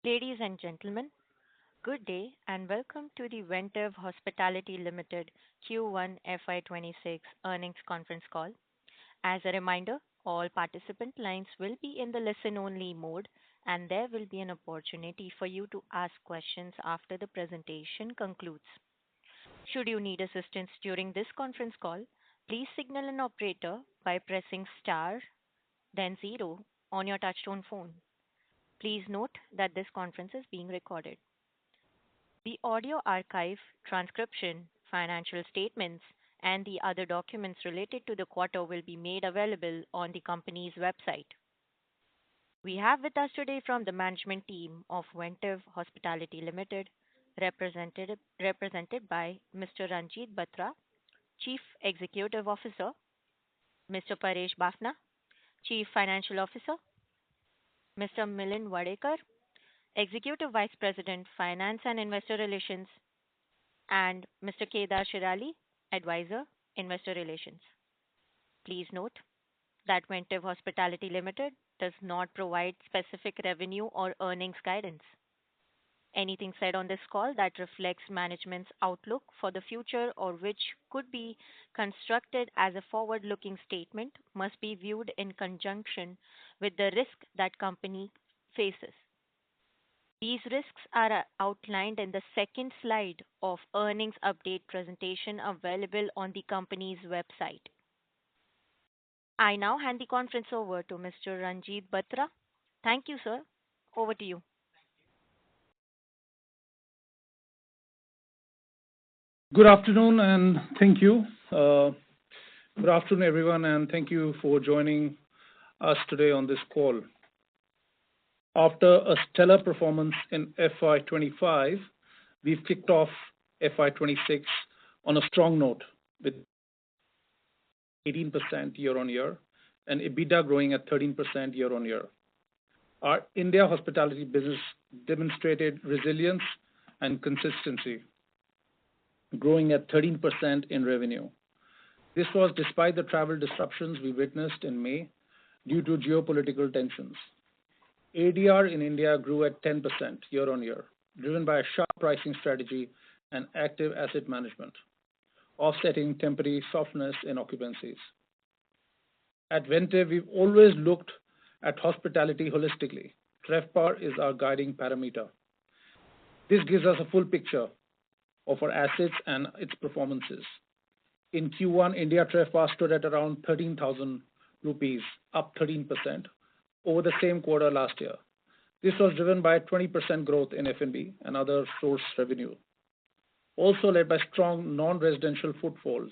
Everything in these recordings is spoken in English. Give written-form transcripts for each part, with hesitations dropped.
Ladies and gentlemen, good day and welcome to the Ventive Hospitality Limited Q1 FY26 earnings conference call. As a reminder, all participant lines will be in the listen-only mode, and there will be an opportunity for you to ask questions after the presentation concludes. Should you need assistance during this conference call, please signal an operator by pressing star, then zero on your touchtone phone. Please note that this conference is being recorded. The audio archive, transcription, financial statements, and the other documents related to the quarter will be made available on the company's website. We have with us today from the management team of Ventive Hospitality Limited, represented by Mr. Ranjit Batra, Chief Executive Officer, Mr. Paresh Bafna, Chief Financial Officer, Mr. Milind Wadekar, Executive Vice President, Finance and Investor Relations, and Mr. Kedar Shirali, Advisor, Investor Relations. Please note that Ventive Hospitality Limited does not provide specific revenue or earnings guidance. Anything said on this call that reflects management's outlook for the future or which could be constructed as a forward-looking statement must be viewed in conjunction with the risk that company faces. These risks are outlined in the second slide of earnings update presentation available on the company's website. I now hand the conference over to Mr. Ranjit Batra. Thank you, sir. Over to you. Good afternoon and thank you. Good afternoon, everyone, and thank you for joining us today on this call. After a stellar performance in FY25, we've kicked off FY26 on a strong note with 18% year on year and EBITDA growing at 13% year on year. Our India hospitality business demonstrated resilience and consistency, growing at 13% in revenue. This was despite the travel disruptions we witnessed in May due to geopolitical tensions. ADR in India grew at 10% year on year, driven by a sharp pricing strategy and active asset management, offsetting temporary softness in occupancies. At Ventive, we've always looked at hospitality holistically. TrevPAR is our guiding parameter. This gives us a full picture of our assets and its performances. In Q1, India TrevPAR stood at around 13,000 rupees, up 13% over the same quarter last year. This was driven by 20% growth in F&B and other source revenue, also led by strong non-residential footfalls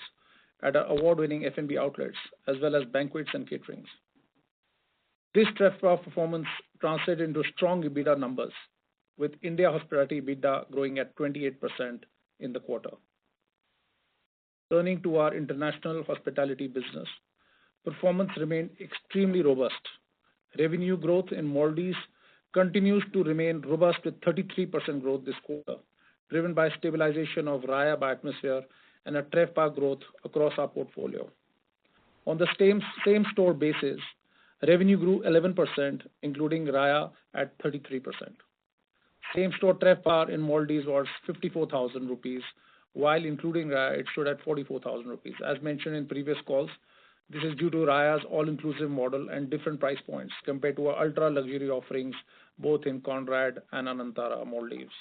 at our award-winning F&B outlets, as well as banquets and caterings. This TrevPAR performance translated into strong EBITDA numbers, with India hospitality EBITDA growing at 28% in the quarter. Turning to our international hospitality business, performance remained extremely robust. Revenue growth in Maldives continues to remain robust with 33% growth this quarter, driven by stabilization of Raya by Atmosphere and a TrevPAR growth across our portfolio. On the same-store basis, revenue grew 11%, including Raya at 33%. Same-store TrevPAR in Maldives was 54,000 rupees, while including Raya, it stood at 44,000 rupees. As mentioned in previous calls, this is due to Raya's all-inclusive model and different price points compared to our ultra-luxury offerings both in Conrad and Anantara, Maldives.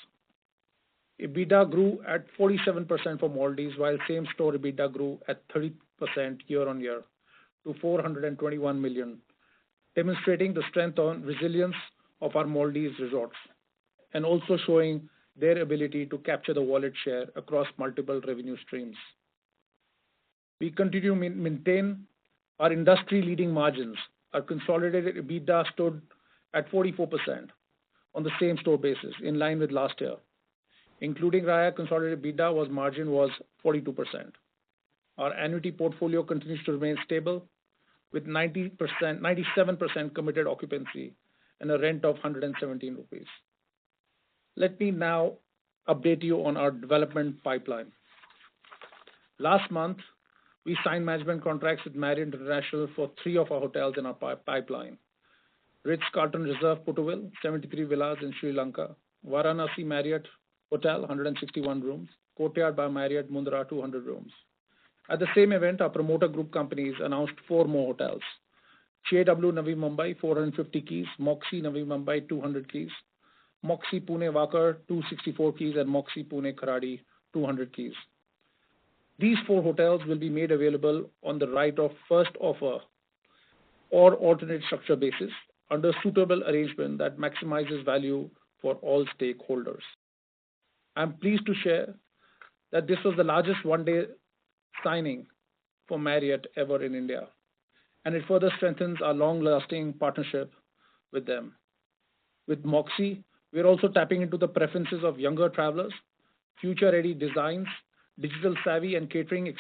EBITDA grew at 47% for Maldives, while same-store EBITDA grew at 30% year-on-year to 421 million, demonstrating the strength and resilience of our Maldives resorts, and also showing their ability to capture the wallet share across multiple revenue streams. We continue to maintain our industry-leading margins. Our consolidated EBITDA stood at 44% on the same-store basis, in line with last year. Including Raya, consolidated EBITDA margin was 42%. Our annuity portfolio continues to remain stable, with 97% committed occupancy and a rent of 117 rupees. Let me now update you on our development pipeline. Last month, we signed management contracts with Marriott International for 3 of our hotels in our pipeline. Ritz-Carlton Reserve Porterville, 73 villas in Sri Lanka. Varanasi Marriott Hotel, 161 rooms. Courtyard by Marriott Mundra, 200 rooms. At the same event, our promoter group companies announced 4 more hotels. JW Navi Mumbai, 450 keys. Moxie Navi Mumbai, 200 keys. Moxie Pune Wakar, 264 keys. And Moxie Pune Kharadi, 200 keys. These 4 hotels will be made available on the right of first offer or alternate structure basis under suitable arrangement that maximizes value for all stakeholders. I'm pleased to share that this was the largest one-day signing for Marriott ever in India, and it further strengthens our long-lasting partnership with them. With Moxie, we're also tapping into the preferences of younger travelers, future-ready designs, digital savvy, and catering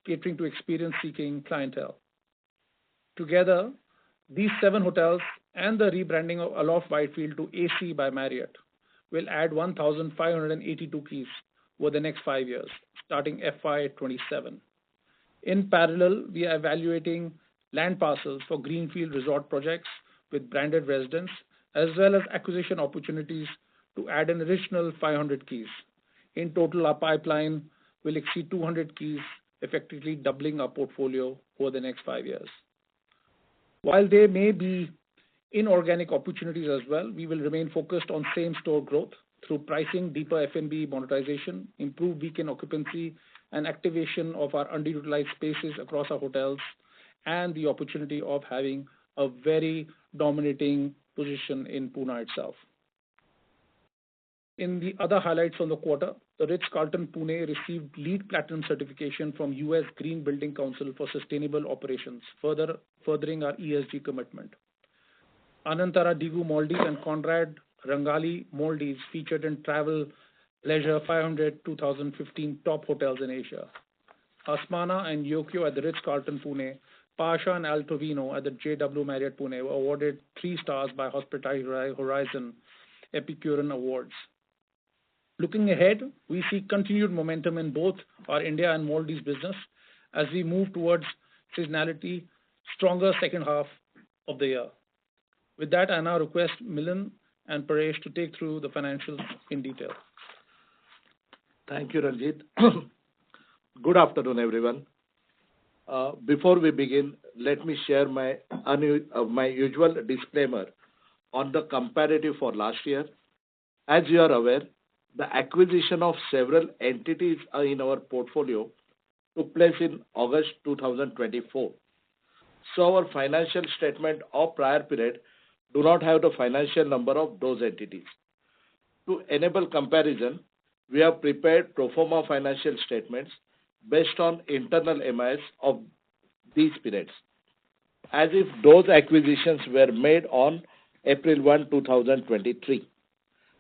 to experience-seeking clientele. Together, these 7 hotels and the rebranding of Aloft Whitefield to AC by Marriott will add 1,582 keys over the next 5 years, starting FY27. In parallel, we are evaluating land parcels for greenfield resort projects with branded residents, as well as acquisition opportunities to add an additional 500 keys. In total, our pipeline will exceed 200 keys, effectively doubling our portfolio over the next 5 years. While there may be inorganic opportunities as well, we will remain focused on same-store growth through pricing, deeper F&B monetization, improved weekend occupancy, and activation of our underutilized spaces across our hotels, and the opportunity of having a very dominating position in Pune itself. In the other highlights from the quarter, the Ritz-Carlton Pune received LEED Platinum certification from US Green Building Council for Sustainable Operations, furthering our ESG commitment. Anantara Digu Maldives and Conrad Rangali Maldives featured in Travel Leisure 500 2015 top hotels in Asia. Asmana and Yokyo at the Ritz-Carlton Pune, Pasha and Altovino at the JW Marriott Pune were awarded 3 stars by Hospitality Horizon Epicurean Awards. Looking ahead, we see continued momentum in both our India and Maldives business as we move towards seasonality, stronger second half of the year. With that, I now request Milind and Paresh to take through the financials in detail. Thank you, Ranjit. Good afternoon, everyone. Before we begin, let me share my usual disclaimer on the comparative for last year. As you are aware, the acquisition of several entities in our portfolio took place in August 2024. So our financial statement of prior period do not have the financial number of those entities. To enable comparison, we have prepared pro forma financial statements based on internal MIS of these periods, as if those acquisitions were made on April 1, 2023.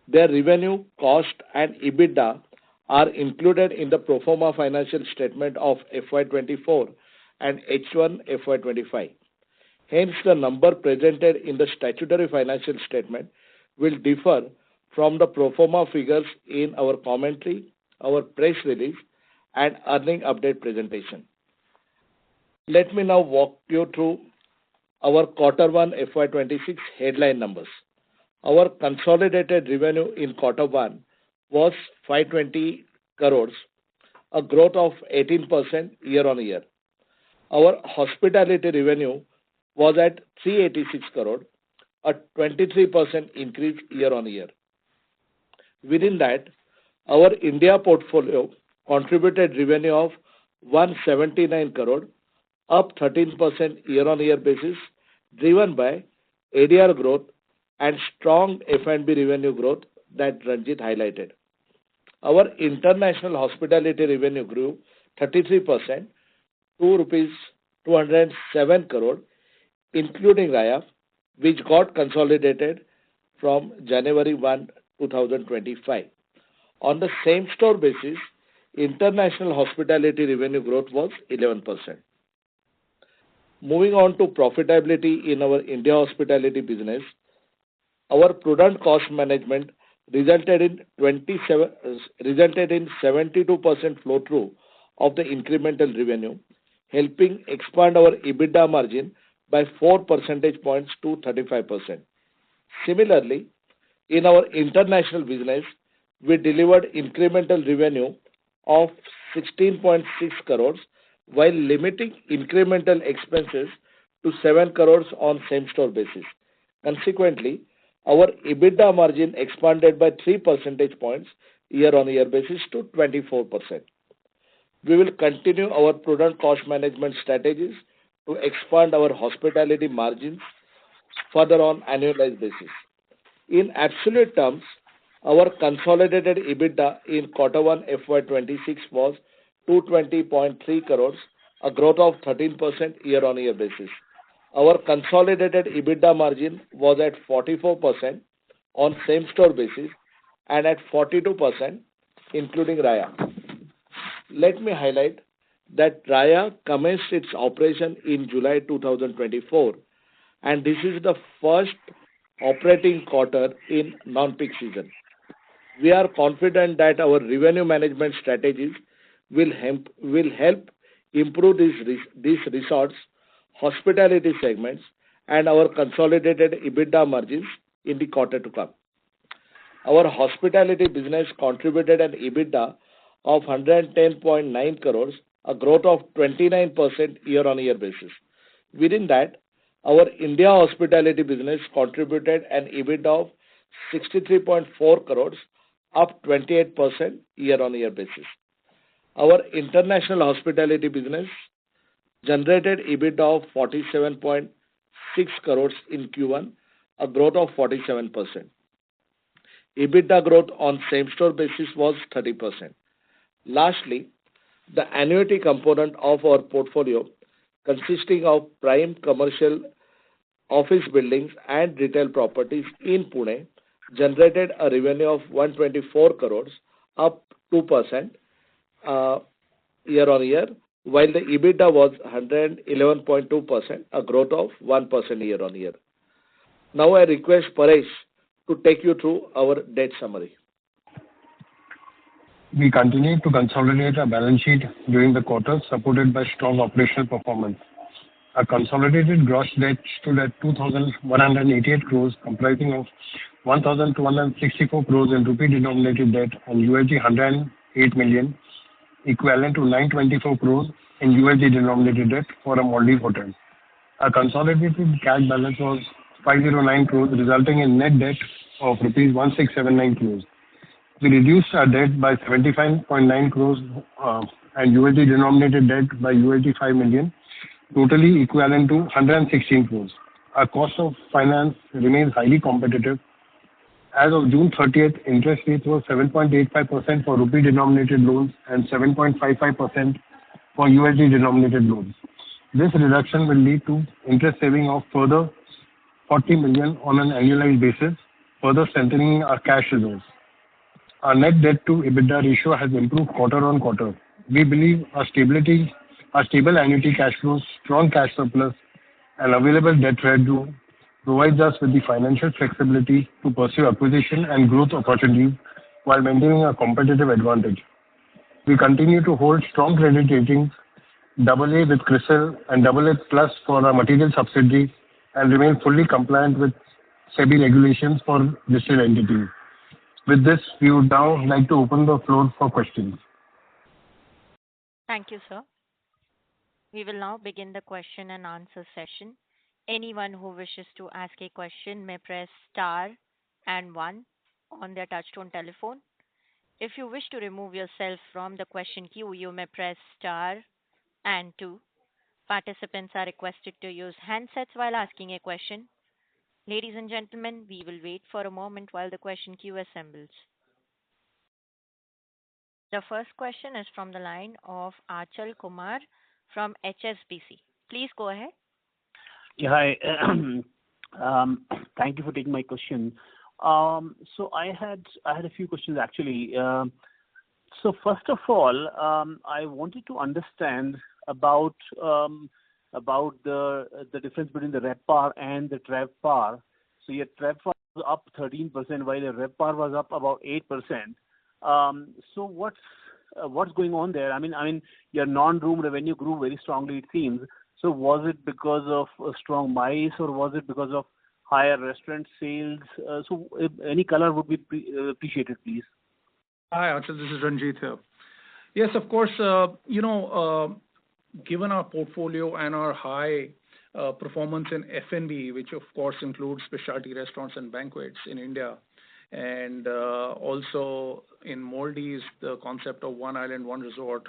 Their revenue, cost, and EBITDA are included in the pro forma financial statement of FY24 and H1 FY25. Hence, the number presented in the statutory financial statement will differ from the pro forma figures in our commentary, our press release, and earning update presentation. Let me now walk you through our Q1 FY26 headline numbers. Our consolidated revenue in Q1 was 520 crores, a growth of 18% year-on-year. Our hospitality revenue was at 386 crore, a 23% increase year-on-year. Within that, our India portfolio contributed revenue of 179 crore, up 13% year-on-year basis, driven by ADR growth and strong F&B revenue growth that Ranjit highlighted. Our international hospitality revenue grew 33% to rupees 207 crore, including Raya, which got consolidated from January 1, 2025. On the same-store basis, international hospitality revenue growth was 11%. Moving on to profitability in our India hospitality business, our prudent cost management resulted in 72% flow-through of the incremental revenue, helping expand our EBITDA margin by 4 percentage points to 35%. Similarly, in our international business, we delivered incremental revenue of 16.6 crores while limiting incremental expenses to 7 crores on same-store basis. Consequently, our EBITDA margin expanded by 3 percentage points year-on-year basis to 24%. We will continue our prudent cost management strategies to expand our hospitality margins further on annualized basis. In absolute terms, our consolidated EBITDA in Q1 FY26 was 220.3 crores, a growth of 13% year-on-year basis. Our consolidated EBITDA margin was at 44% on same-store basis and at 42% including Raya. Let me highlight that Raya commenced its operation in July 2024, and this is the first operating quarter in non-peak season. We are confident that our revenue management strategies will help improve these resorts, hospitality segments, and our consolidated EBITDA margins in the quarter to come. Our hospitality business contributed an EBITDA of 110.9 crores, a growth of 29% year-on-year basis. Within that, our India hospitality business contributed an EBITDA of 63.4 crores, up 28% year-on-year basis. Our international hospitality business generated EBITDA of 47.6 crores in Q1, a growth of 47%. EBITDA growth on same-store basis was 30%. Lastly, the annuity component of our portfolio, consisting of prime commercial office buildings and retail properties in Pune, generated a revenue of 124 crores, up 2% year-on-year, while the EBITDA was 111.2%, a growth of 1% year-on-year. Now I request Paresh to take you through our debt summary. We continue to consolidate our balance sheet during the quarter, supported by strong operational performance. Our consolidated gross debt stood at 2,188 crores, comprising of 1,264 crores in rupee-denominated debt and $108 million, equivalent to 924 crores in USD-denominated debt for a Maldives hotel. Our consolidated cash balance was 509 crores, resulting in net debt of rupees 1679 crores. We reduced our debt by 75.9 crores and USD-denominated debt by $5 million, totally equivalent to 116 crores. Our cost of finance remains highly competitive. As of June 30th, interest rates were 7.85% for rupee-denominated loans and 7.55% for USD-denominated loans. This reduction will lead to interest saving of further 40 million on an annualized basis, further strengthening our cash reserves. Our net debt to EBITDA ratio has improved quarter on quarter. We believe our stable annuity cash flows, strong cash surplus, and available debt headroom provides us with the financial flexibility to pursue acquisition and growth opportunities while maintaining a competitive advantage. We continue to hold strong credit ratings, AA with CRISIL and AA plus for our material subsidiaries, and remain fully compliant with SEBI regulations for listed entities. With this, we would now like to open the floor for questions. Thank you, sir. We will now begin the question and answer session. Anyone who wishes to ask a question may press star and one on their touchtone telephone. If you wish to remove yourself from the question queue, you may press star and two. Participants are requested to use handsets while asking a question. Ladies and gentlemen, we will wait for a moment while the question queue assembles. The first question is from the line of Achal Kumar from HSBC. Please go ahead. Yeah, hi. Thank you for taking my question. So I had a few questions actually. So first of all, I wanted to understand about the difference between the RevPAR and the TRevPAR. So your TRevPAR was up 13%, while your RevPAR was up about 8%. So what's going on there? I mean, your non-room revenue grew very strongly, it seems. So was it because of a strong MICE, or was it because of higher restaurant sales? So if any color would be appreciated, please. Hi, Achal. This is Ranjit here. Yes, of course, given our portfolio and our high performance in F&B, which of course includes specialty restaurants and banquets in India, and also in Maldives, the concept of one island, one resort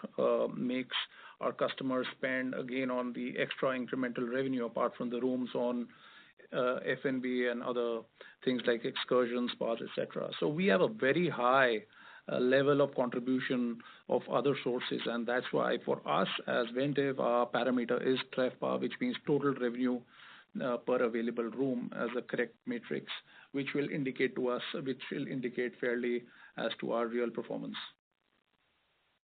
makes our customers spend again on the extra incremental revenue apart from the rooms on F&B and other things like excursions, spas, etc. So we have a very high level of contribution of other sources, and that's why for us as Ventive, our parameter is TREFPA, which means total revenue per available room as a correct matrix, which will indicate fairly as to our real performance.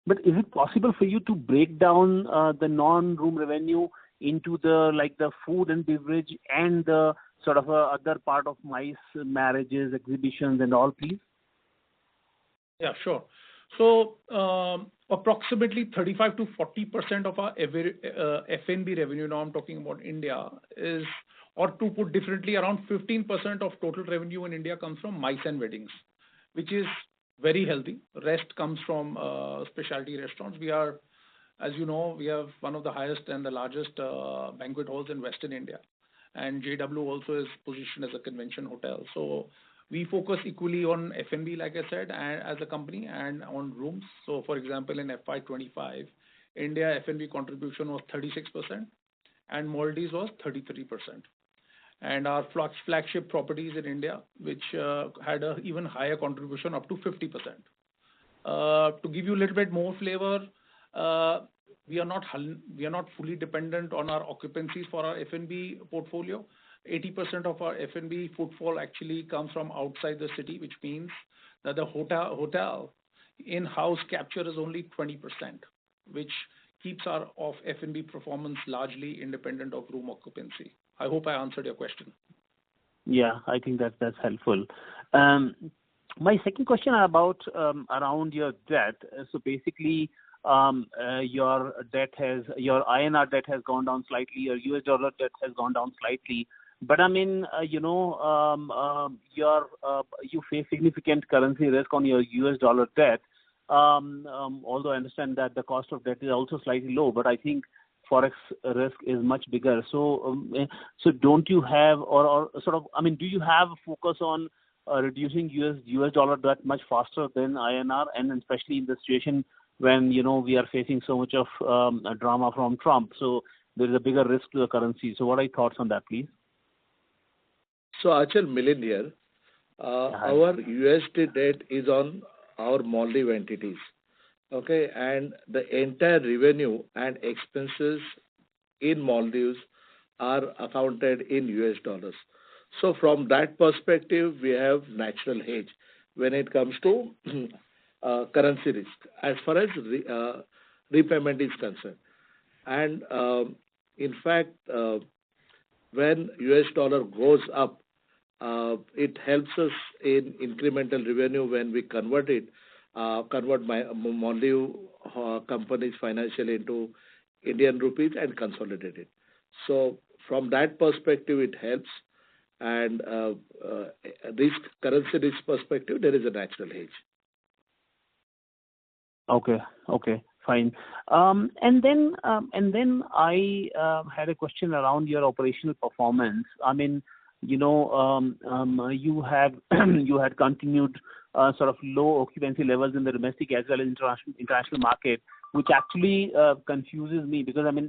But is it possible for you to break down the non-room revenue into the food and beverage and the sort of other part of MICE, marriages, exhibitions, and all, please? Yeah, sure. So approximately 35 to 40% of our F&B revenue, now I'm talking about India, is, or to put differently, around 15% of total revenue in India comes from MICE and weddings, which is very healthy. Rest comes from specialty restaurants. We are, as you know, we have one of the highest and the largest banquet halls in Western India. And JW also is positioned as a convention hotel. So we focus equally on F&B, like I said, and as a company, and on rooms. So, for example, in FY25, India F&B contribution was 36%, and Maldives was 33%. And our flagship properties in India, which had an even higher contribution, up to 50%. To give you a little bit more flavor, we are not fully dependent on our occupancies for our F&B portfolio. 80% of our F&B footfall actually comes from outside the city, which means that the hotel in-house capture is only 20%, which keeps our F&B performance largely independent of room occupancy. I hope I answered your question. Yeah, I think that's helpful. My second question about around your debt. So basically, your INR debt has gone down slightly, your US dollar debt has gone down slightly. But I mean, you face significant currency risk on your US dollar debt. Although I understand that the cost of debt is also slightly low, but I think forex risk is much bigger. So don't you have, or sort of, I mean, do you have a focus on reducing US dollar debt much faster than INR, and especially in the situation when we are facing so much of drama from Trump? So there is a bigger risk to the currency. So what are your thoughts on that, please? So, Achal, Milind here. Our USD debt is on our Maldives entities. Okay, and the entire revenue and expenses in Maldives are accounted in US dollars. So, from that perspective, we have natural hedge when it comes to currency risk as far as repayment is concerned. And in fact, when US dollar goes up, it helps us in incremental revenue when we convert my Maldives companies financially into Indian rupees and consolidate it. So from that perspective, it helps. And currency risk perspective, there is a natural hedge. Okay, fine. And then I had a question around your operational performance. I mean, you had continued sort of low occupancy levels in the domestic as well as international market, which actually confuses me, because I mean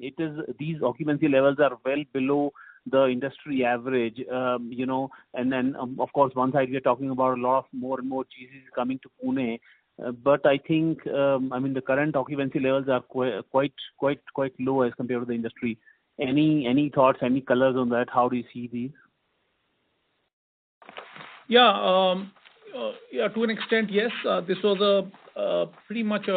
these occupancy levels are well below the industry average, and then of course one side we are talking about a lot of more and more GCCs coming to Pune, but I think the current occupancy levels are quite low as compared to the industry. Any thoughts, any colors on that? How do you see these? Yeah, to an extent, yes. This was pretty much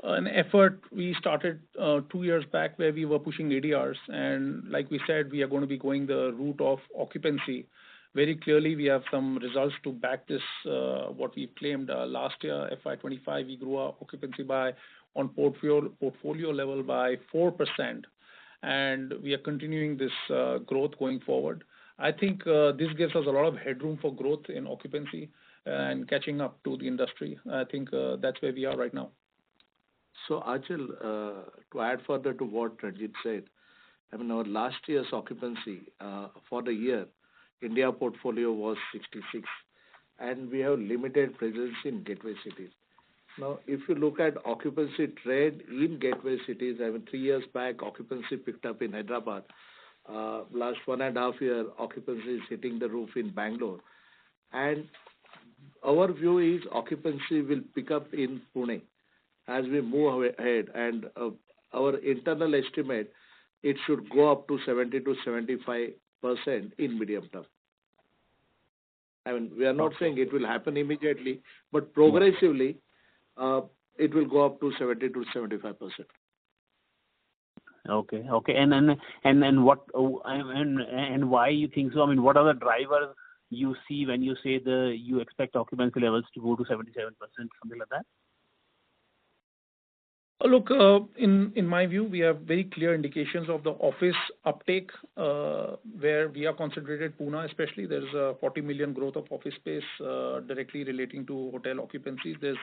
an effort we started 2 years back, where we were pushing ADRs, and like we said, we are going to be going the route of occupancy. Very clearly, we have some results to back this. What we claimed last year, FY25, we grew our occupancy on portfolio level by 4%, and we are continuing this growth going forward. I think this gives us a lot of headroom for growth in occupancy and catching up to the industry. I think that's where we are right now. So, Achal, to add further to what Ranjit said, I mean, our last year's occupancy for the year, India portfolio was 66, and we have limited presence in gateway cities. Now, if you look at occupancy trend in gateway cities, I mean, 3 years back, occupancy picked up in Hyderabad. Last 1.5 years, occupancy is hitting the roof in Bangalore. And our view is occupancy will pick up in Pune as we move ahead. And our internal estimate, it should go up to 70 to 75% in medium term. I mean, we are not saying it will happen immediately, but progressively, it will go up to 70 to 75%. Okay. And what and why you think so? I mean, what are the drivers you see when you say you expect occupancy levels to go to 77%, something like that? Look, in my view, we have very clear indications of the office uptake where we are concentrated. Pune, especially, there's a 40 million growth of office space directly relating to hotel occupancies. There's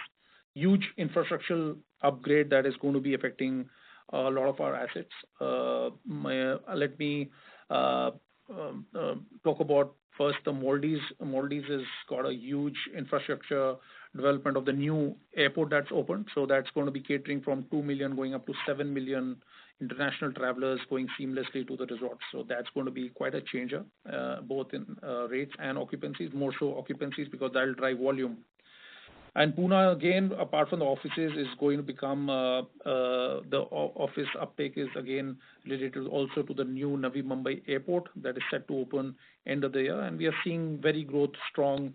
huge infrastructural upgrade that is going to be affecting a lot of our assets. Let me talk about first the Maldives. Maldives has got a huge infrastructure development of the new airport that's opened. So that's going to be catering from 2 million going up to 7 million international travelers going seamlessly to the resort. So that's going to be quite a changer, both in rates and occupancies, more so occupancies because that'll drive volume. And Pune, again, apart from the offices, is going to become the office uptake is again related also to the new Navi Mumbai airport that is set to open end of the year. And we are seeing very strong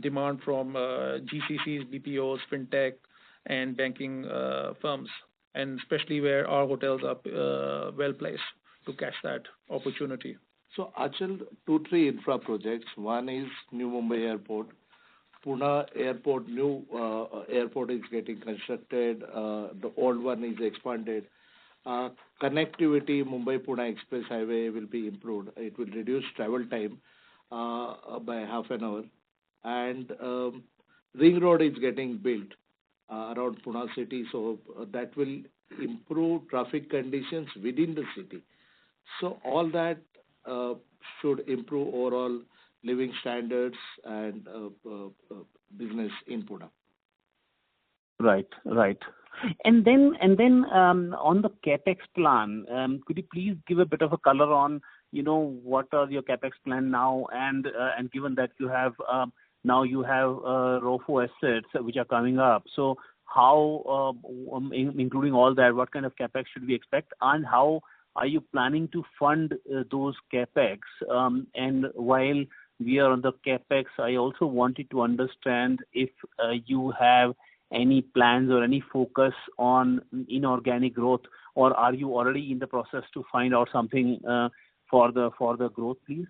demand from GCCs, BPOs, fintech, and banking firms, and especially where our hotels are well placed to catch that opportunity. So, Achal, 2, 3 infra projects. One is New Mumbai Airport. Pune Airport, new airport is getting constructed. The old one is expanded. Connectivity, Mumbai-Pune Express Highway will be improved. It will reduce travel time by half an hour. And Ring Road is getting built around Pune city, so that will improve traffic conditions within the city. So all that should improve overall living standards and business in Pune. Right. And then on the capex plan, could you please give a bit of a color on, what are your capex plan now, and given that you have ROFO assets which are coming up, so how, including all that, what kind of capex should we expect, and how are you planning to fund those capex? And while we are on the capex, I also wanted to understand if you have any plans or any focus on inorganic growth, or are you already in the process to find out something for the growth, please?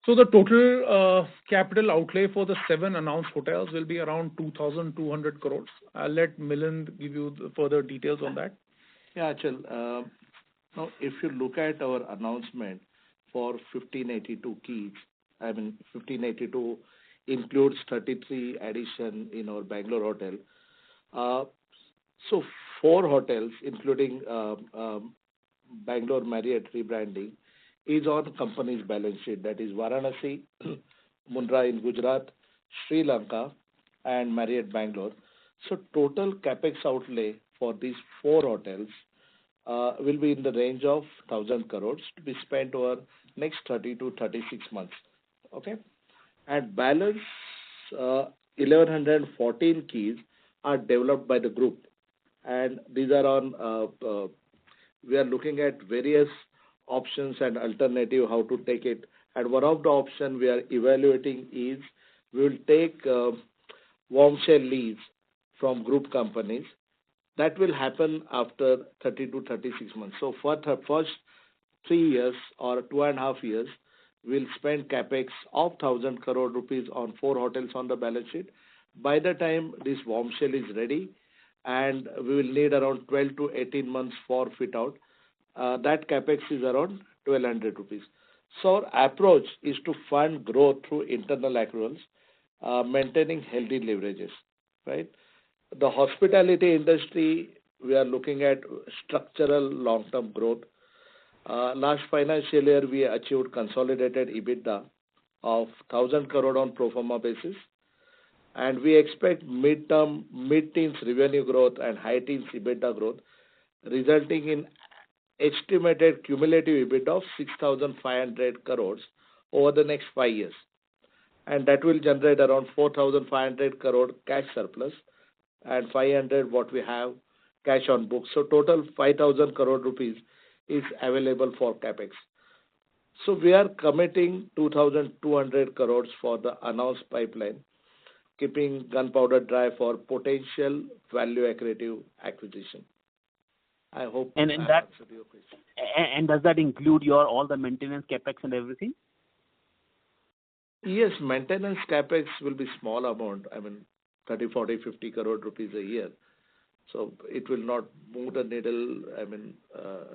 So the total capital outlay for the 7 announced hotels will be around 2,200 crores. I'll let Milind give you the further details on that. Yeah, Achal. Now, if you look at our announcement for 1582 keys, 1582 includes 33 addition in our Bangalore hotel. So 4 hotels, including Bangalore Marriott rebranding, is on the company's balance sheet. That is Varanasi, Mundra in Gujarat, Sri Lanka, and Marriott Bangalore. So total capex outlay for these 4 hotels will be in the range of 1,000 crores to be spent over next 30 to 36 months. Okay? And balance 1,114 keys are developed by the group. And these are on, we are looking at various options and alternative how to take it. And one of the options we are evaluating is we will take warm shell lease from group companies. That will happen after 30 to 36 months. So for the first 3 years or 2.5 years, we'll spend capex of 1,000 crore rupees on 4 hotels on the balance sheet. By the time this warm shell is ready, and we will need around 12 to 18 months for fit out, that capex is around 1,200 rupees. So our approach is to fund growth through internal accruals, maintaining healthy leverages, right? The hospitality industry, we are looking at structural long-term growth. Last financial year, we achieved consolidated EBITDA of 1,000 crore on pro forma basis, and we expect mid-teens revenue growth and high-teens EBITDA growth, resulting in estimated cumulative EBITDA of 6,500 crores over the next 5 years. And that will generate around 4,500 crore cash surplus and 500 what we have cash on books. So total 5,000 crore rupees is available for capex. So we are committing 2,200 crores for the announced pipeline, keeping gunpowder dry for potential value accretive acquisition. I hope And I that answered your question. and does that include your all the maintenance capex and everything? Yes, maintenance capex will be small amount. I mean, 30, 40, 50 crore rupees a year. So it will not move the needle. I mean,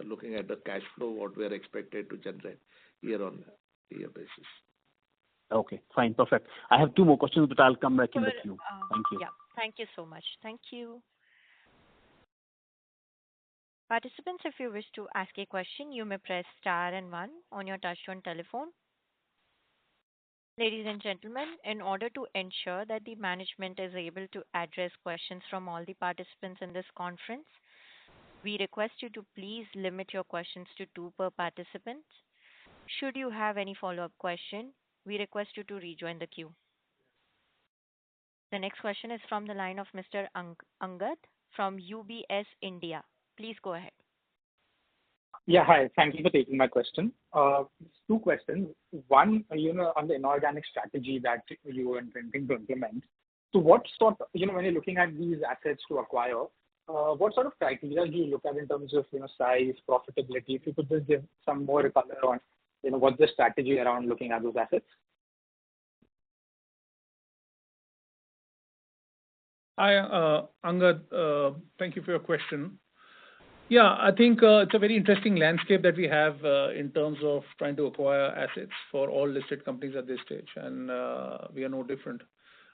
looking at the cash flow, what we are expected to generate year on year basis. Okay, fine, perfect. I have 2 more questions, but I'll come back in the queue. Thank you. Yeah, thank you so much. Thank you. Participants, if you wish to ask a question, you may press star and 1 on your touchtone telephone. Ladies and gentlemen, in order to ensure that the management is able to address questions from all the participants in this conference, we request you to please limit your questions to 2 per participant. Should you have any follow-up question, we request you to rejoin the queue. The next question is from the line of Mr. Angad from UBS India. Please go ahead. Yeah, hi. Thank you for taking my question. 2 questions. One, on the inorganic strategy that you were intending to implement. So what sort, when you're looking at these assets to acquire, what sort of criteria do you look at in terms of, size, profitability? If you could just give some more color on, what's the strategy around looking at those assets? Hi, Angad. Thank you for your question. Yeah, I think it's a very interesting landscape that we have in terms of trying to acquire assets for all listed companies at this stage, and we are no different.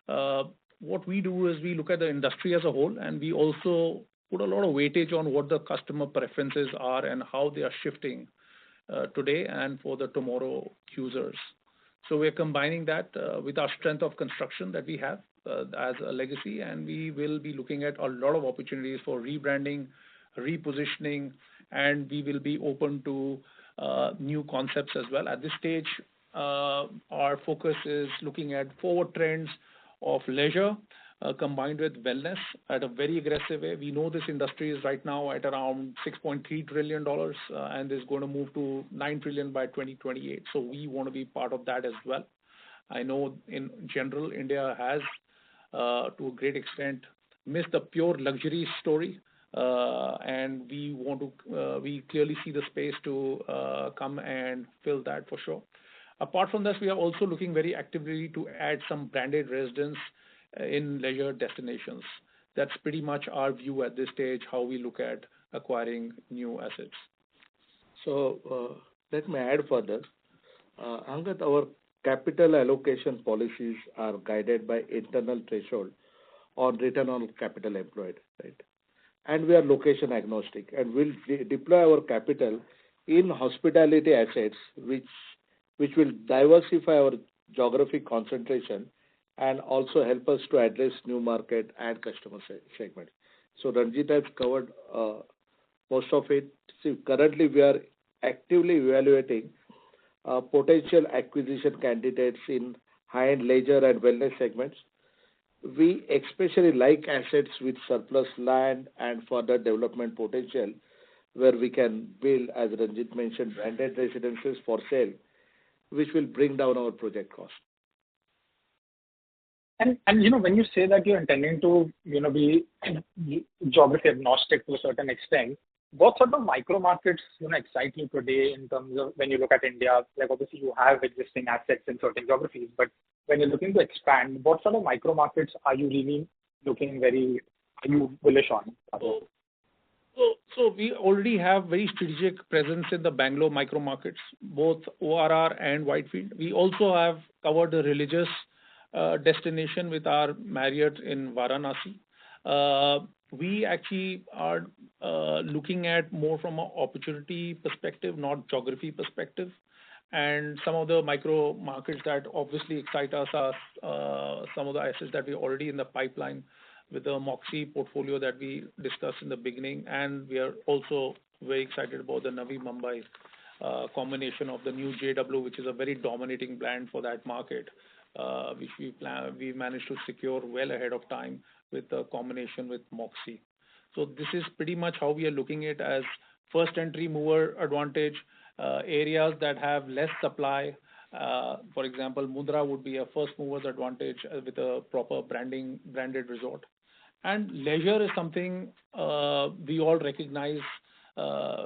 What we do is we look at the industry as a whole, and we also put a lot of weightage on what the customer preferences are and how they are shifting today and for the tomorrow users. So we're combining that with our strength of construction that we have as a legacy, and we will be looking at a lot of opportunities for rebranding, repositioning, and we will be open to new concepts as well. At this stage, our focus is looking at forward trends of leisure combined with wellness at a very aggressive way. We know this industry is right now at around $6.3 trillion and is going to move to $9 trillion by 2028. So we want to be part of that as well. I know in general, India has, to a great extent, missed the pure luxury story. And we clearly see the space to come and fill that for sure. Apart from this, we are also looking very actively to add some branded residence in leisure destinations. That's pretty much our view at this stage, how we look at acquiring new assets. So let me add further. Angad, our capital allocation policies are guided by internal threshold on return on capital employed, right? And we are location agnostic, and we'll deploy our capital in hospitality assets, which will diversify our geographic concentration and also help us to address new market and customer segments. So Ranjit has covered most of it. See, currently we are actively evaluating potential acquisition candidates in high-end leisure and wellness segments. We especially like assets with surplus land and further development potential, where we can build, as Ranjit mentioned, branded residences for sale, which will bring down our project cost. And when you say that you're intending to be geography agnostic to a certain extent, what sort of micro markets excite you today in terms of when you look at India? Like obviously you have existing assets in certain geographies, but when you're looking to expand, what sort of micro markets are you really are you bullish on? So we already have very strategic presence in the Bangalore micro markets, both ORR and Whitefield. We also have covered the religious destination with our Marriott in Varanasi. We actually are looking at more from an opportunity perspective, not geography perspective. And some of the micro markets that obviously excite us are some of the assets that we're already in the pipeline with the Moxie portfolio that we discussed in the beginning. And we are also very excited about the Navi Mumbai combination of the new JW, which is a very dominating brand for that market, which we managed to secure well ahead of time with the combination with Moxie. So this is pretty much how we are looking at as first entry mover advantage, areas that have less supply. For example, Mundra would be a first mover's advantage with a proper branded resort. And leisure is something we all recognize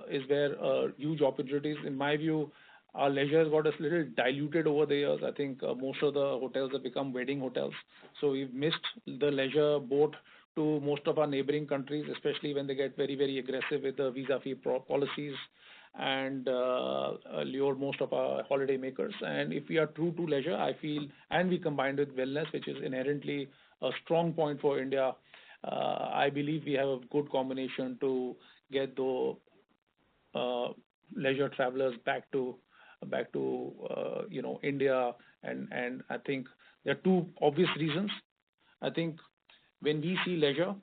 is where huge opportunities. In my view, our leisure has got a little diluted over the years. I think most of the hotels have become wedding hotels. So we've missed the leisure boat to most of our neighboring countries, especially when they get very, very aggressive with the visa-free policies and lure most of our holiday makers. And if we are true to leisure, I feel, and we combined with wellness, which is inherently a strong point for India, I believe we have a good combination to get the leisure travelers back to India. And I think there are two obvious reasons. I think when we see leisure,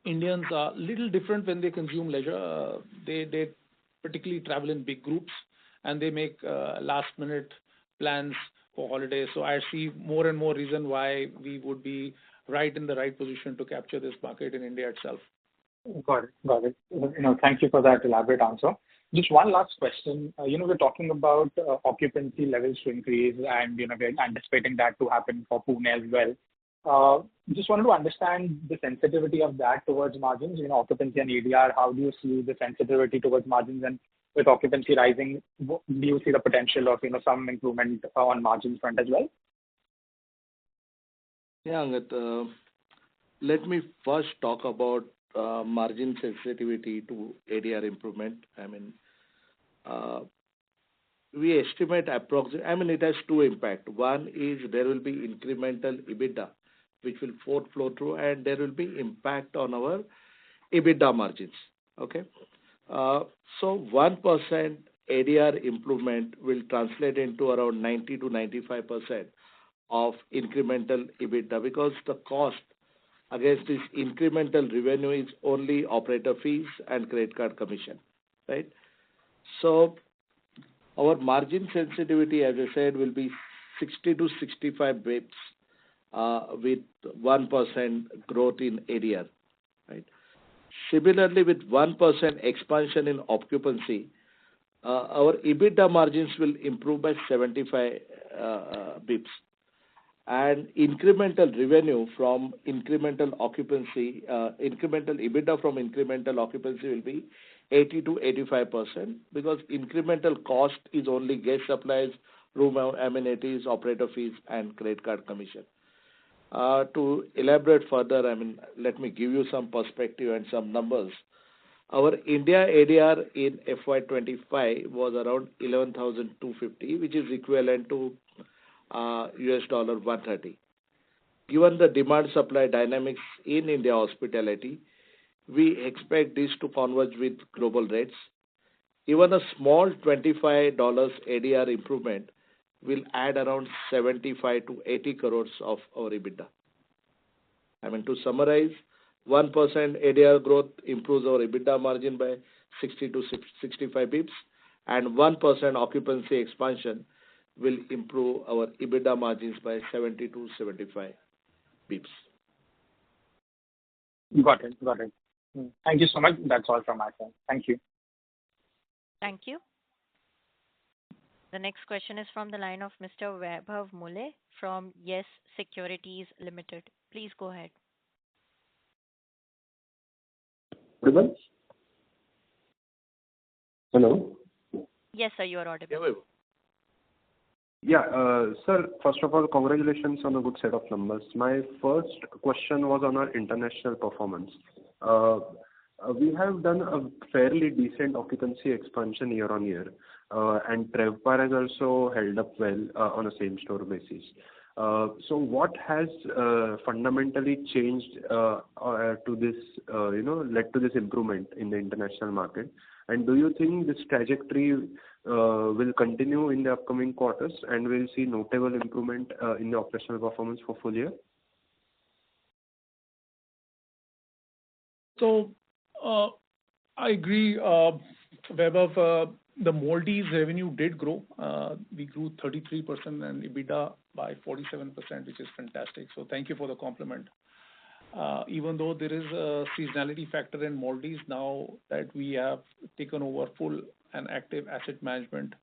Indians are a little different when they consume leisure. They particularly travel in big groups and they make last minute plans for holidays. So I see more and more reason why we would be right in the right position to capture this market in India itself. Got it. Thank you for that elaborate answer. Just one last question. We're talking about occupancy levels to increase, and we're anticipating that to happen for Pune as well. Just wanted to understand the sensitivity of that towards margins. Occupancy and ADR. How do you see the sensitivity towards margins, and with occupancy rising, do you see the potential of some improvement on margins front as well? Yeah, Angad. Let me first talk about margin sensitivity to ADR improvement. We estimate approximately, it has two impacts. One is there will be incremental EBITDA, which will flow through, and there will be impact on our EBITDA margins. Okay. So 1% ADR improvement will translate into around 90 to 95% of incremental EBITDA, because the cost against this incremental revenue is only operator fees and credit card commission, right? So our margin sensitivity, as I said, will be 60 to 65 bips with 1% growth in ADR, right? Similarly, with 1% expansion in occupancy, our EBITDA margins will improve by 75 bips. And incremental revenue from incremental occupancy, incremental EBITDA from incremental occupancy will be 80 to 85%, because incremental cost is only guest supplies, room amenities, operator fees, and credit card commission. To elaborate further, let me give you some perspective and some numbers. Our India ADR in FY25 was around 11,250, which is equivalent to $130. Given the demand supply dynamics in India hospitality, we expect this to converge with global rates. Even a small $25 ADR improvement will add around 75 to 80 crores of our EBITDA. To summarize, 1% ADR growth improves our EBITDA margin by 60 to 65 bips, and 1% occupancy expansion will improve our EBITDA margins by 70 to 75 bips. Got it. Thank you so much. That's all from my side. Thank you. Thank you. The next question is from the line of Mr. Vaibhav Mule from Yes Securities Limited. Please go ahead. Hello? Yes, sir, you are audible. Yeah, sir, first of all, congratulations on a good set of numbers. My first question was on our international performance. We have done a fairly decent occupancy expansion year-on-year, and RevPAR has also held up well on a same-store basis. So what has fundamentally changed to this, led to this improvement in the international market? And do you think this trajectory will continue in the upcoming quarters and we'll see notable improvement in the operational performance for full year? So I agree, Vaibhav. The Maldives revenue did grow. We grew 33% and EBITDA by 47%, which is fantastic. So thank you for the compliment. Even though there is a seasonality factor in Maldives now that we have taken over full and active asset management,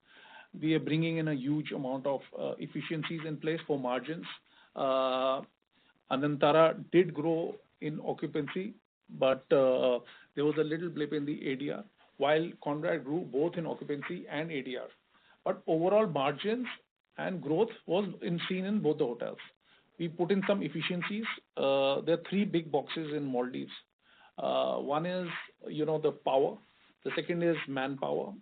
we are bringing in a huge amount of efficiencies in place for margins. Anantara did grow in occupancy, but there was a little blip in the ADR, while Conrad grew both in occupancy and ADR. But overall margins and growth was seen in both the hotels. We put in some efficiencies. There are three big boxes in Maldives. One is, the power. The second is manpower,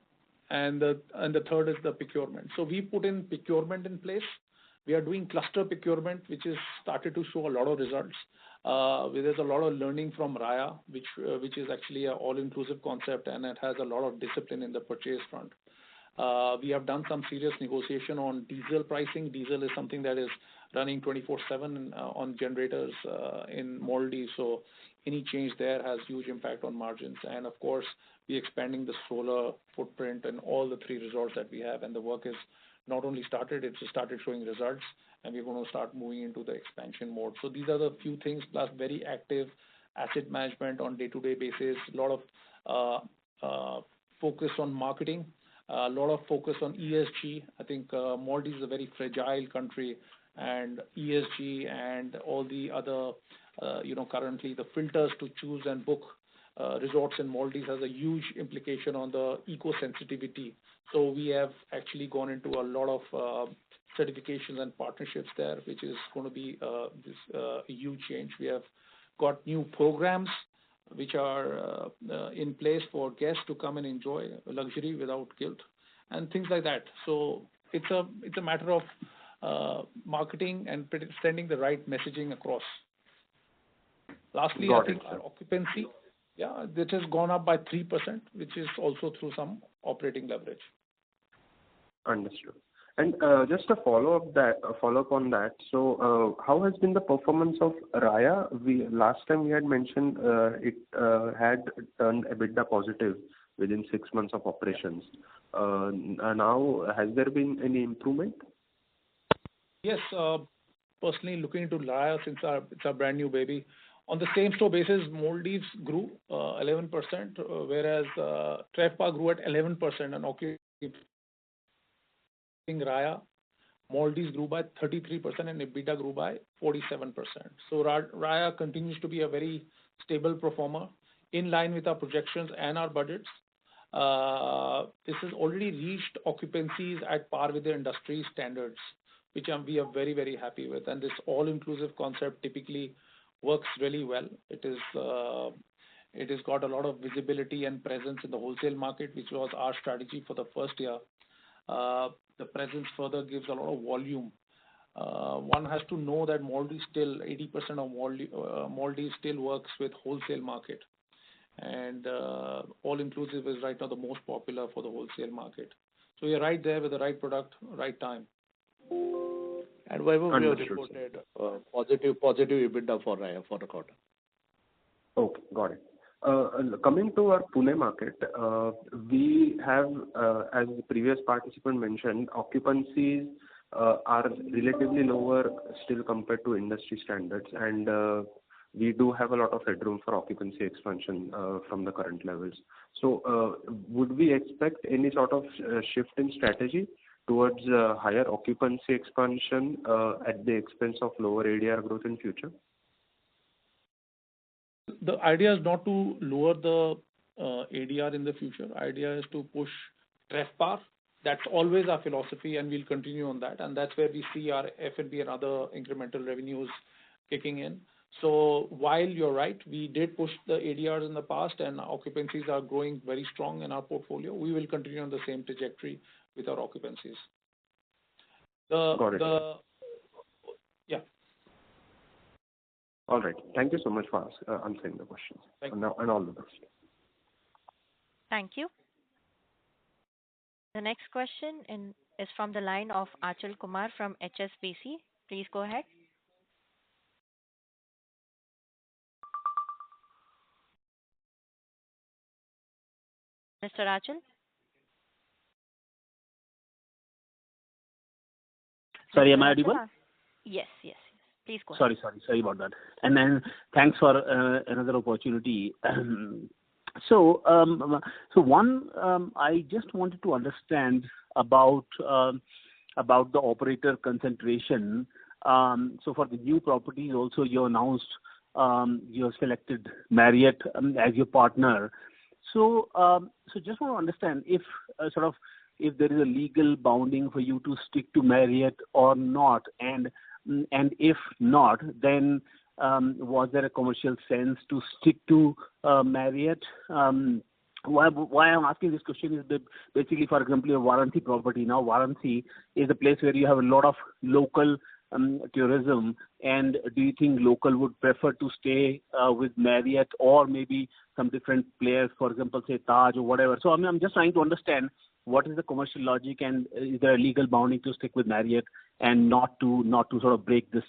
and the third is the procurement. So we put in procurement in place. We are doing cluster procurement, which is started to show a lot of results. There's a lot of learning from Raya, which is actually an all-inclusive concept, and it has a lot of discipline in the purchase front. We have done some serious negotiation on diesel pricing. Diesel is something that is running 24/7 on generators in Maldives. So any change there has huge impact on margins. And of course, we're expanding the solar footprint and all the three resorts that we have. And the work is not only started, it's started showing results. And we're going to start moving into the expansion mode. So these are the few things, plus very active asset management on day-to-day basis, a lot of focus on marketing, a lot of focus on ESG. I think Maldives is a very fragile country, and ESG and all the other, currently the filters to choose and book resorts in Maldives has a huge implication on the eco-sensitivity. So we have actually gone into a lot of certifications and partnerships there, which is going to be a huge change. We have got new programs which are in place for guests to come and enjoy luxury without guilt and things like that. So it's a matter of marketing and sending the right messaging across. Lastly, I think our occupancy, that has gone up by 3%, which is also through some operating leverage. Understood. And just a follow-up on that. So, how has been the performance of Raya? Last time we had mentioned it had turned EBITDA positive within 6 months of operations. Now, has there been any improvement? Yes. Personally, looking into Raya since it's a brand new baby. On the same store basis, Maldives grew 11%, whereas RevPAR grew at 11%, and occupancy Raya, Maldives grew by 33% and EBITDA grew by 47%. So Raya continues to be a very stable performer in line with our projections and our budgets. This has already reached occupancies at par with the industry standards, which we are very, very happy with. And this all-inclusive concept typically works really well. It has got a lot of visibility and presence in the wholesale market, which was our strategy for the first year. The presence further gives a lot of volume. One has to know that Maldives still 80% of Maldives still works with wholesale market, and all-inclusive is right now the most popular for the wholesale market. So you're right there with the right product, right time. And we have reported positive EBITDA for Raya for the quarter. Okay, got it. Coming to our Pune market, we have, as the previous participant mentioned, occupancies are relatively lower still compared to industry standards, and we do have a lot of headroom for occupancy expansion from the current levels. So, would we expect any sort of shift in strategy towards higher occupancy expansion at the expense of lower ADR growth in future? The idea is not to lower the ADR in the future. Idea is to push RevPAR. That's always our philosophy, and we'll continue on that. And that's where we see our F&B and other incremental revenues kicking in. So while you're right, we did push the ADRs in the past and occupancies are growing very strong in our portfolio, we will continue on the same trajectory with our occupancies. Got it. Yeah. All right. Thank you so much for answering the questions. And all the best. Thank you. The next question is from the line of Achal Kumar from HSBC. Please go ahead. Mr. Achal? Sorry, am I audible? Yes. Please go ahead. Sorry about that. And then thanks for another opportunity. So one, I just wanted to understand about the operator concentration. So for the new properties, also you announced you have selected Marriott as your partner. So just want to understand if if there is a legal bounding for you to stick to Marriott or not, and if not, then was there a commercial sense to stick to Marriott? Why I'm asking this question is that basically, for example, a Varanasi property. Now, Varanasi is a place where you have a lot of local tourism, and do you think local would prefer to stay with Marriott or maybe some different players, for example, say Taj or whatever? So I'm just trying to understand what is the commercial logic, and is there a legal bounding to stick with Marriott and not to sort of break this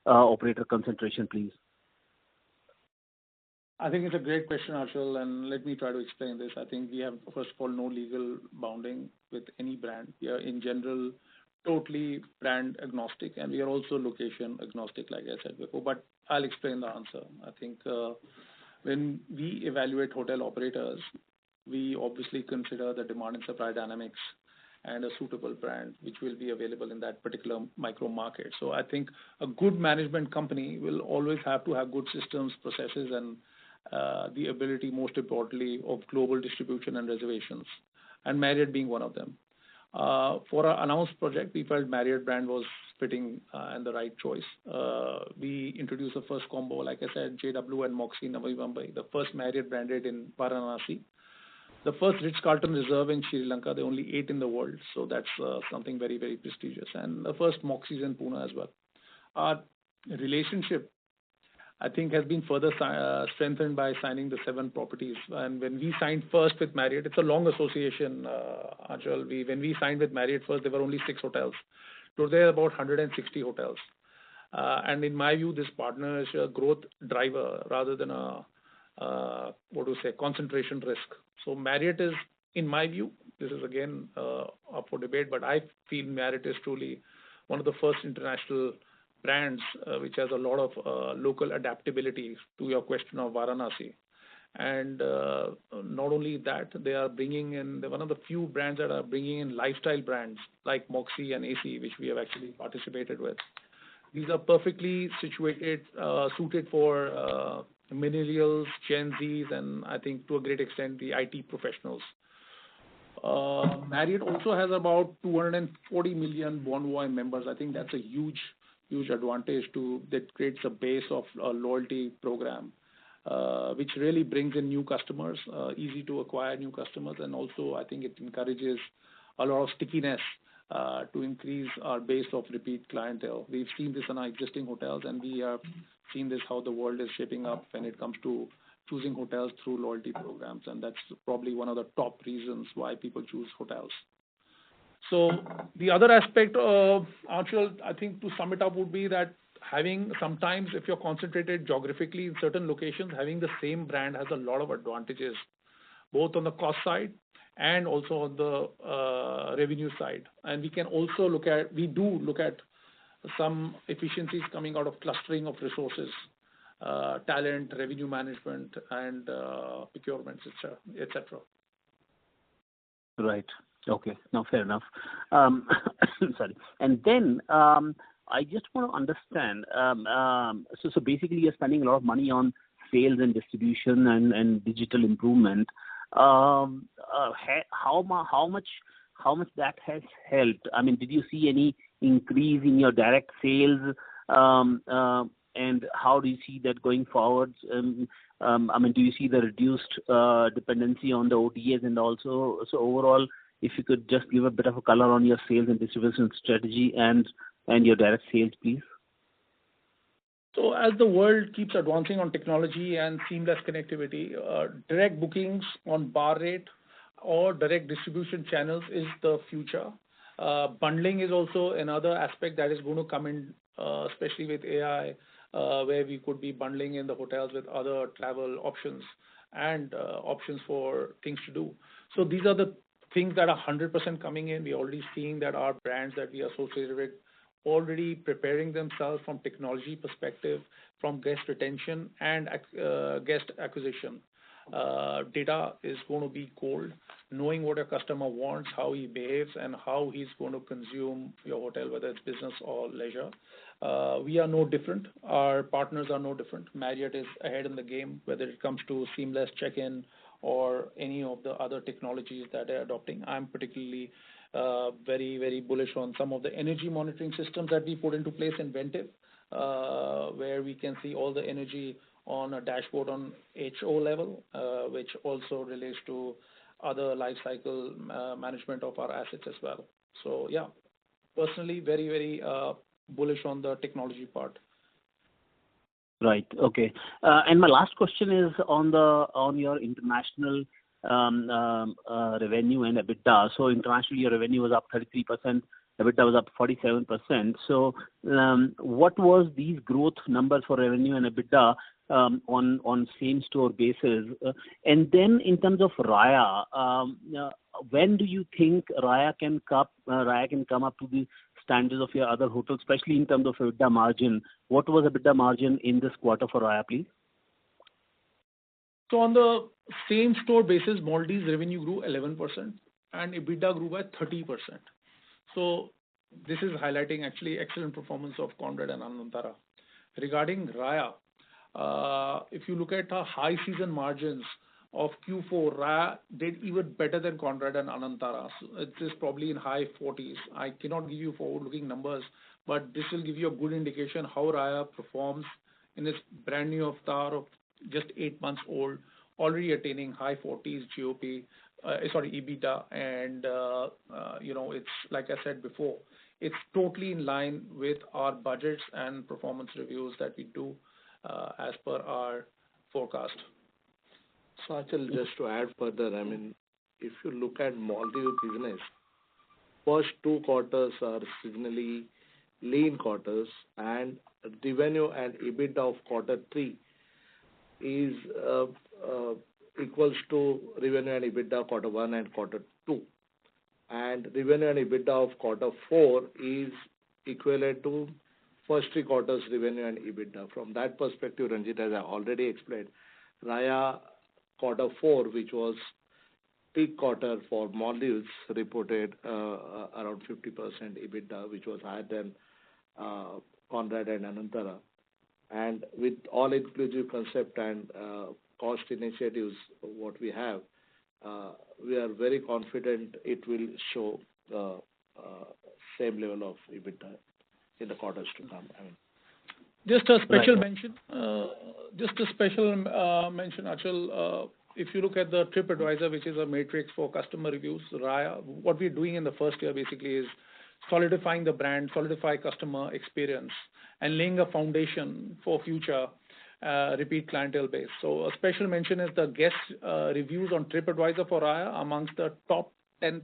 operator concentration, please? I think it's a great question, Achal, and let me try to explain this. I think we have, first of all, no legal bounding with any brand. We are, in general, totally brand agnostic, and we are also location agnostic, like I said before. But I'll explain the answer. I think when we evaluate hotel operators, we obviously consider the demand and supply dynamics and a suitable brand which will be available in that particular micro market. So I think a good management company will always have to have good systems, processes, and the ability, most importantly, of global distribution and reservations, and Marriott being one of them. For our announced project, we felt Marriott brand was fitting and the right choice. We introduced the first combo, like I said, JW and Moxie in Navi Mumbai, the first Marriott branded in Varanasi, the first Ritz-Carlton Reserve in Sri Lanka, the only 8 in the world, so that's something very, very prestigious, and the first Moxies in Pune as well. Our relationship, I think, has been further strengthened by signing the 7 properties. And when we signed first with Marriott, it's a long association, Achal. When we signed with Marriott first, there were only 6 hotels. Today, there are about 160 hotels. And in my view, this partner is a growth driver rather than a concentration risk. So Marriott is, in my view, this is again up for debate, but I feel Marriott is truly one of the first international brands which has a lot of local adaptability to your question of Varanasi. And not only that, they're one of the few brands that are bringing in lifestyle brands like Moxie and AC, which we have actually participated with. These are perfectly suited for millennials, Gen Zs, and I think to a great extent the IT professionals. Marriott also has about 240 million Bonvoy members. I think that's a huge advantage that creates a base of a loyalty program, which really brings in new customers, easy to acquire new customers, and also I think it encourages a lot of stickiness to increase our base of repeat clientele. We've seen this in our existing hotels, and we have seen this how the world is shaping up when it comes to choosing hotels through loyalty programs, and that's probably one of the top reasons why people choose hotels. So the other aspect of Achal, I think to sum it up, would be that sometimes if you're concentrated geographically in certain locations, having the same brand has a lot of advantages, both on the cost side and also on the revenue side. And we do look at some efficiencies coming out of clustering of resources, talent, revenue management, and procurements, etc. Right. Okay. No, fair enough. Sorry. And then I just want to understand. So basically, you're spending a lot of money on sales and distribution and digital improvement. How much that has helped? I mean, did you see any increase in your direct sales and how do you see that going forward? Do you see the reduced dependency on the OTAs, and also, so overall, if you could just give a bit of a color on your sales and distribution strategy and your direct sales, please. So as the world keeps advancing on technology and seamless connectivity, direct bookings on bar rate or direct distribution channels is the future. Bundling is also another aspect that is going to come in, especially with AI, where we could be bundling in the hotels with other travel options and options for things to do. So these are the things that are 100% coming in. We're already seeing that our brands that we are associated with already preparing themselves from technology perspective, from guest retention and guest acquisition. Data is going to be gold. Knowing what a customer wants, how he behaves, and how he's going to consume your hotel, whether it's business or leisure. We are no different. Our partners are no different. Marriott is ahead in the game, whether it comes to seamless check-in or any of the other technologies that they're adopting. I'm particularly very, very bullish on some of the energy monitoring systems that we put into place in Ventive, where we can see all the energy on a dashboard on HO level, which also relates to other life cycle management of our assets as well. So yeah, personally, very, very bullish on the technology part. Right. Okay. And my last question is on your international revenue and EBITDA. So internationally, your revenue was up 33%, EBITDA was up 47%. So what was these growth numbers for revenue and EBITDA on same store basis? And then in terms of Raya, when do you think Raya can come up to the standards of your other hotels, especially in terms of EBITDA margin? What was EBITDA margin in this quarter for Raya, please? So on the same store basis, Maldives revenue grew 11% and EBITDA grew by 30%. So this is highlighting actually excellent performance of Conrad and Anantara. Regarding Raya, if you look at our high season margins of Q4, Raya did even better than Conrad and Anantara. So it is probably in high 40s. I cannot give you forward-looking numbers, but this will give you a good indication how Raya performs in this brand new avatar of just 8 months old, already attaining high 40s EBITDA, and it's like I said before, it's totally in line with our budgets and performance reviews that we do as per our forecast. So Achal, just to add further, if you look at Maldives business, first 2 quarters are seasonally lean quarters, and revenue and EBITDA of quarter 3 is equals to revenue and EBITDA quarter 1 and quarter 2. And revenue and EBITDA of quarter 4 is equivalent to first 3 quarters revenue and EBITDA. From that perspective, Ranjit, as I already explained, Raya quarter 4, which was peak quarter for Maldives, reported around 50% EBITDA, which was higher than Conrad and Anantara. And with all-inclusive concept and cost initiatives, what we have, we are very confident it will show same level of EBITDA in the quarters to come. Just a special mention, Achal. If you look at the TripAdvisor, which is a matrix for customer reviews, Raya, what we're doing in the first year basically is solidifying the brand, solidify customer experience, and laying a foundation for future repeat clientele base. So a special mention is the guest reviews on TripAdvisor for Raya amongst the top 10%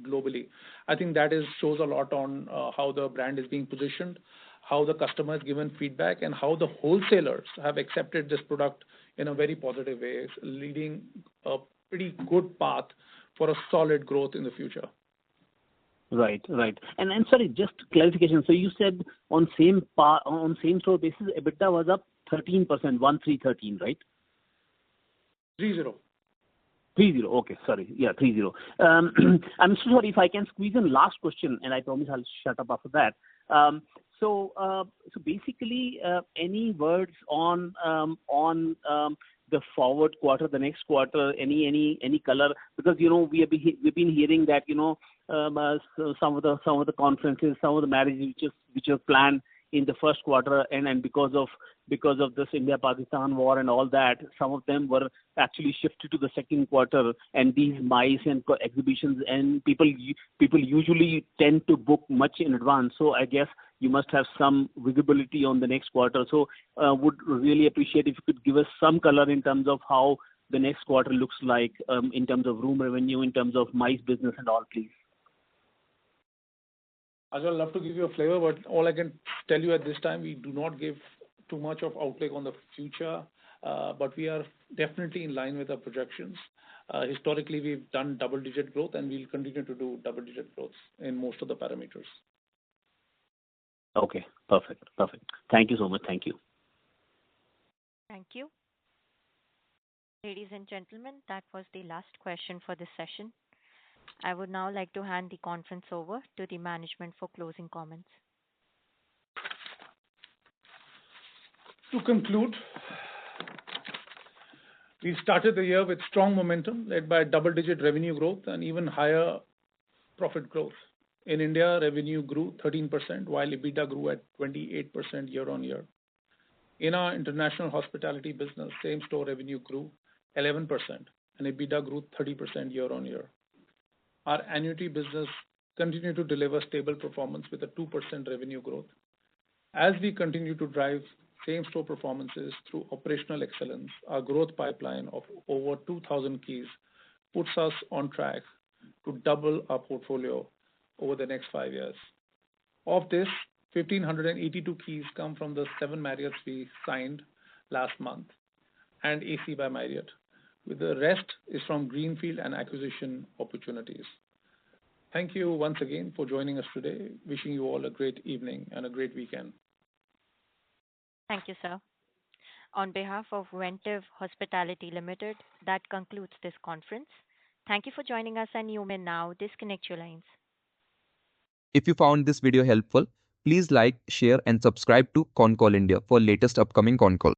globally. I think that shows a lot on how the brand is being positioned, how the customer has given feedback, and how the wholesalers have accepted this product in a very positive way, leading a pretty good path for a solid growth in the future. Right. And sorry, just clarification. So you said on same store basis, EBITDA was up 13%, 13, right? 30. 30. Okay, sorry. Yeah, 30. I'm so sorry if I can squeeze in last question, and I promise I'll shut up after that. So basically, any words on the forward quarter, the next quarter, any color? Because we've been hearing that some of the conferences, some of the marriages which are planned in the first quarter, and because of this India-Pakistan war and all that, some of them were actually shifted to the second quarter. And these MICE and exhibitions, and people usually tend to book much in advance. So I guess you must have some visibility on the next quarter. So would really appreciate if you could give us some color in terms of how the next quarter looks like, in terms of room revenue, in terms of MICE business and all, please. I'd love to give you a flavor, but all I can tell you at this time, we do not give too much of outlook on the future, but we are definitely in line with our projections. Historically, we've done double-digit growth, and we'll continue to do double-digit growth in most of the parameters. Okay, perfect. Thank you so much. Thank you. Thank you. Ladies and gentlemen, that was the last question for this session. I would now like to hand the conference over to the management for closing comments. To conclude, we started the year with strong momentum led by double-digit revenue growth and even higher profit growth. In India, revenue grew 13%, while EBITDA grew at 28% year-on-year. In our international hospitality business, same-store revenue grew 11%, and EBITDA grew 30% year-on-year. Our annuity business continued to deliver stable performance with a 2% revenue growth. As we continue to drive same-store performances through operational excellence, our growth pipeline of over 2,000 keys puts us on track to double our portfolio over the next 5 years. Of this, 1,582 keys come from the 7 Marriotts we signed last month and AC by Marriott, with the rest is from greenfield and acquisition opportunities. Thank you once again for joining us today. Wishing you all a great evening and a great weekend. Thank you, sir. On behalf of Ventive Hospitality Limited, that concludes this conference. Thank you for joining us, and you may now disconnect your lines. If you found this video helpful, please like, share and subscribe to Concall India for latest upcoming Concall.